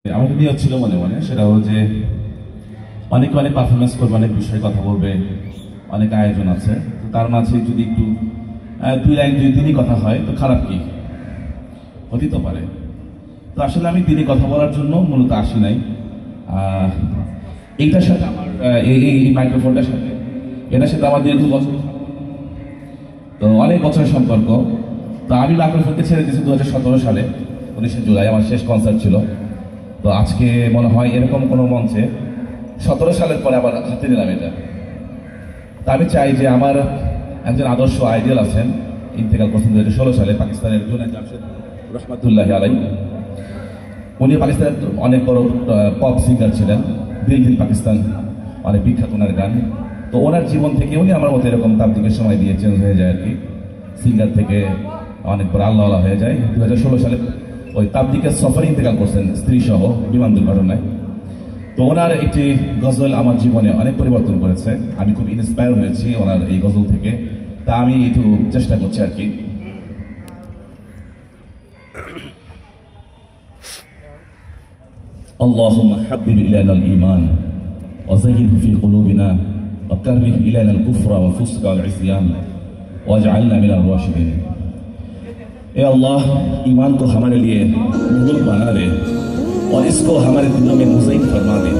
আমার নিয়ত ছিল মনে মনে, সেটা হলো যে অনেকে অনেক পারফরমেন্স করবে, অনেক বিষয়ে কথা বলবে, অনেক আয়োজন আছে। তো তার মাঝে যদি একটু দুই লাইন দুই দিনই কথা হয় তো খারাপ কি হতেই তো পারে। তো আসলে আমি দিনে কথা বলার জন্য মূলত আসি নাই। এইটার সাথে আমার এই মাইক্রোফোনটার সাথে এটার সাথে আমার দীর্ঘ বছর, তো অনেক বছরের সম্পর্ক। তো আমি মাইক্রোফোনকে ছেড়ে দিয়েছি 2017 সালে 19শে জুলাই আমার শেষ কনসার্ট ছিল। তো আজকে মনে হয় এরকম কোনো মঞ্চে 17 সালের পরে আবার হাতে নিলাম এটা। তা আমি চাই যে আমার একজন আদর্শ আইডিয়াল আছেন, ইন্তেকাল করছেন 2016 সালে, পাকিস্তানের জুনায়েদ জামশেদ রহমাতুল্লাহ আলাই। উনি পাকিস্তানের অনেক বড় পপ সিঙ্গার ছিলেন, দিল দিল পাকিস্তান অনেক বিখ্যাত ওনার গান। তো ওনার জীবন থেকে উনি আমার মতো এরকম তার দিকের সময় দিয়ে চেঞ্জ হয়ে যায় আর কি, সিঙ্গার থেকে অনেক বড় আল্লাহ হয়ে যায়। 2016 সালে ওই তাবলিগের সফরে ইন্তেকাল করছেন স্ত্রী সহ বিমান দুর্ঘটনায়। তো ওনার একটি গজল আমার জীবনে অনেক পরিবর্তন করেছে, আমি খুব ইন্সপায়ার হয়েছি ওনার এই গজল থেকে। তা আমি একটু চেষ্টা করছি আর কি। اللهم حبب إلينا الإيمان وزينه في قلوبنا وكره إلينا الكفر والفسق والعصيان واجعلنا من الراشدين। ए अल्लाह, ईमान को हमारे लिए महबूब बना दे और इसको हमारे दिलों में मुज़य्यन फरमा दे।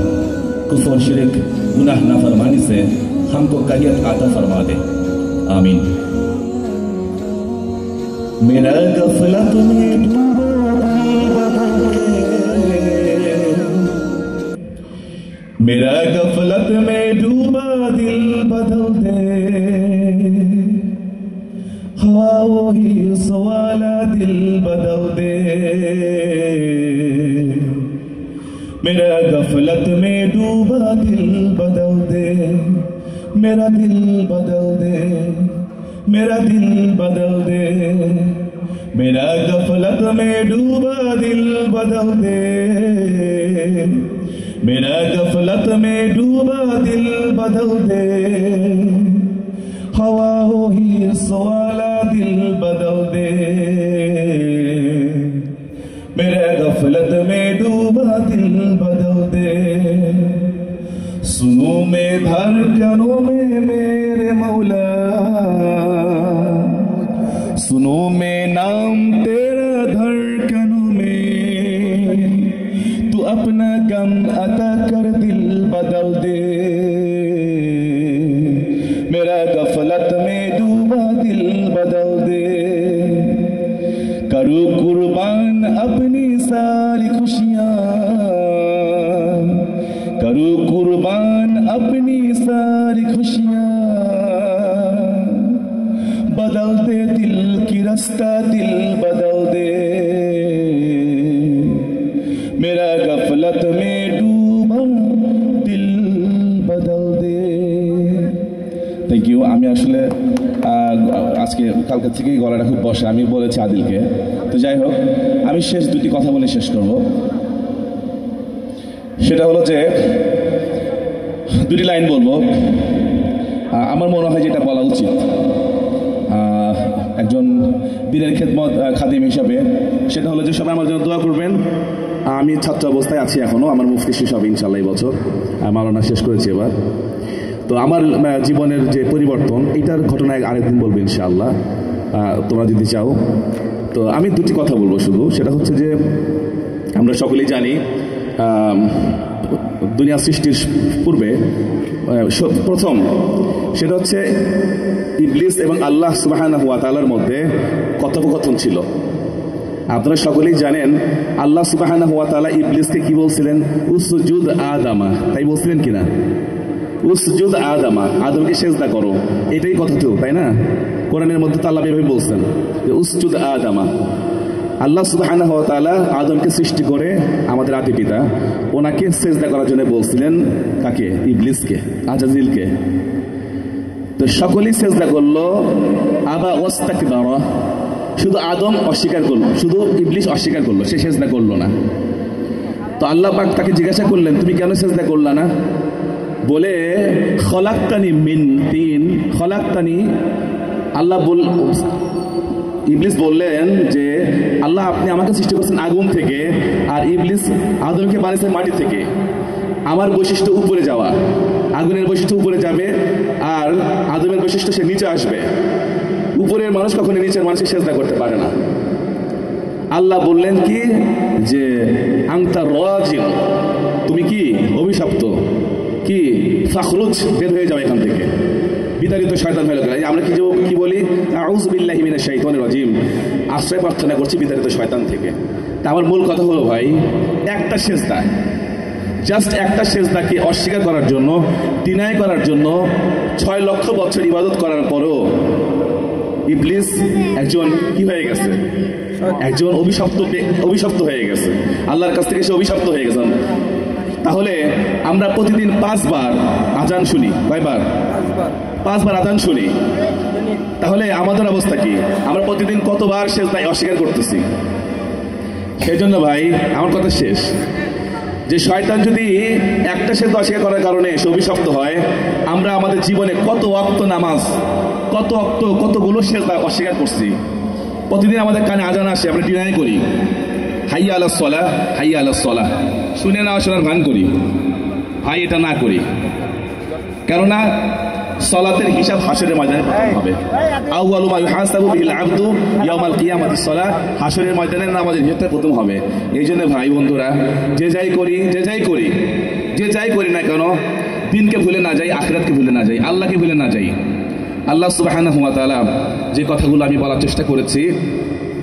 कुफ्र, शिरक, गुनाह नाफरमानी से हमको करियत आता फरमा दे, आमीन। मेरा गफलत में मेरा गफलत में डूबा दिल बदल दे, हाँ वही सवाला दिल बदल दे। मेरा गफलत में डूबा दिल बदल दे, मेरा दिल बदल दे, मेरा दिल बदल दे। मेरा गफलत में डूबा दिल बदल दे, मेरा गफलत में डूबा दिल बदल दे। हवा हो ही सवाला दिल बदल दे, मेरा गफलत में डूबा दिल बदल दे। सुनो में धड़कनों में मेरे मौला, सुनो में नाम तेरा धड़कनों में, तू अपना गम अता कर दिल बदल दे। मेरा गफलत में डूबा दिल बदल दे। करो कुर्बान अपनी सारी खुशियाँ, करो कुर्बान अपनी सारी खुशियाँ। बदल दे दिल की रास्ता, दिल बदल दे। मेरा गफलत में डूबा दिल बदल दे। Thank you. আমি আসলে আজকে কালকে থেকেই গলাটা খুব বসে, আমি বলেছি আদিলকে। তো যাই হোক, আমি শেষ দুটি কথা বলে শেষ করব। সেটা হলো যে দুটি লাইন বলবো, আমার মনে হয় যেটা বলা উচিত একজন দিনের খেদমত খাদিম হিসাবে। সেটা হলো যে সবাই আমার জন্য দোয়া করবেন। আমি ছাত্র অবস্থায় আছি এখনও, আমার মুফতি শেষ হবে ইনশাল্লাহ এই বছর, মাওলানা শেষ করেছি এবার। তো আমার জীবনের যে পরিবর্তন, এটার ঘটনায় আরেকদিন বলবো ইনশাআল্লাহ, তোমরা যদি চাও। তো আমি দুটি কথা বলবো শুধু, সেটা হচ্ছে যে আমরা সকলেই জানি দুনিয়া সৃষ্টির পূর্বে প্রথম সেটা হচ্ছে ইবলিস এবং আল্লাহ সুবহানাহু ওয়া তাআলার মধ্যে কথোপকথন ছিল। আপনারা সকলেই জানেন আল্লাহ সুবহানাহু ওয়া তাআলা ইবলিসকে কি বলছিলেন? উসজুদ আদামা, তাই বলছিলেন কিনা? উসজুদ আদামা, আদমকে সেজদা করো, এটাই কথা তো, তাই না? কোরআনের মধ্যে তো আল্লাহ এভাবে বলছেন যে উসজুদ আদামা। আল্লাহ সুবহানাহু ওয়া তাআলা আদমকে সৃষ্টি করে, আমাদের আদি পিতা, ওনাকে সেজদা করার জন্য বলছিলেন কাকে? ইবলিসকে, আজাজিলকে। তো সকলেই সেজদা করলো, আবা ওয়াস্তাকবারা, শুধু আদম অস্বীকার করলো, শুধু ইবলিস অস্বীকার করলো, সে সেজদা করলো না। তো আল্লাহ পাক তাকে জিজ্ঞাসা করলেন, তুমি কেন সেজদা করলা না? বলে খলাক্তানি মিন তিন, খলাক্তানি, আল্লাহ ইবলিস বললেন যে আল্লাহ আপনি আমাকে সৃষ্টি করছেন আগুন থেকে, আর ইবলিস আদমকে বানিয়েছেন মাটি থেকে। আমার বৈশিষ্ট্য উপরে যাওয়া, আগুনের বৈশিষ্ট্য উপরে যাবে, আর আদমের বৈশিষ্ট্য সে নিচে আসবে। উপরের মানুষ কখনো নিচের মানুষকে সেজদা করতে পারে না। আল্লাহ বললেন কি যে আংতা রাজিম, তুমি কি অভিশপ্ত, কি ফাখরুজ, বের হয়ে যাও এখান থেকে, বিতাড়িত শয়তান হয়ে গেল। আমরা কি বলি, আউযু বিল্লাহি মিনাশ শাইতানির রাজিম, আশ্রয় প্রার্থনা করছি বিতাড়িত শয়তান থেকে। তা আমার মূল কথা হলো ভাই, একটা সেজদা, জাস্ট একটা সেজদাকে অস্বীকার করার জন্য, ডিনাই করার জন্য 6 লক্ষ বছর ইবাদত করার পরও ইবলিস একজন কি হয়ে গেছে, একজন অভিশপ্ত হয়ে গেছে, আল্লাহর কাছ থেকে সে অভিশপ্ত হয়ে গেছেন। তাহলে আমরা প্রতিদিন 5 বার আজান শুনি, কয়বার? 5 বার আজান শুনি। তাহলে আমাদের অবস্থা কি? আমরা প্রতিদিন কতবার সেজদায় অস্বীকার করতেছি? সেই জন্য ভাই আমার কথা শেষ, যে শয়তান যদি একটা সেজদা অস্বীকার করার কারণে সে অভিশপ্ত হয়, আমরা আমাদের জীবনে কত ওয়াক্ত নামাজ, কতগুলো সেজদা অস্বীকার করছি। প্রতিদিন আমাদের কানে আজান আসে, আমরা ডিনাই করি, হাইয়া আলাস সালাহ, হাইয়া আলাস সালাহ, শুনে না শোনার ভান করি। ভাই এটা না করি, কেননা সালাতের হিসাব হাসরের ময়দানে হবে। আউয়ালু মা ইউহাসাবু বিহিল আবদু ইয়াউমাল কিয়ামাতিস সালাহ, হাসরের ময়দানে নামাজের হিসাবটা প্রথম হবে। এই জন্য ভাই বন্ধুরা, যে যাই করি না কেন, দিনকে ভুলে না যাই, আখিরাতকে ভুলে না যাই, আল্লাহকে ভুলে না যাই। আল্লাহ সুবহানাহু ওয়া তাআলা যে কথাগুলো আমি বলার চেষ্টা করেছি,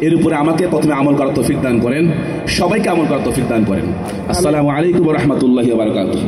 এর উপরে আমাকে প্রথমে আমল করার তৌফিক দান করেন, সবাইকে আমল করার তৌফিক দান করেন। আসসালামু আলাইকুম ওয়া রাহমাতুল্লাহি ওয়া বারাকাতুহু।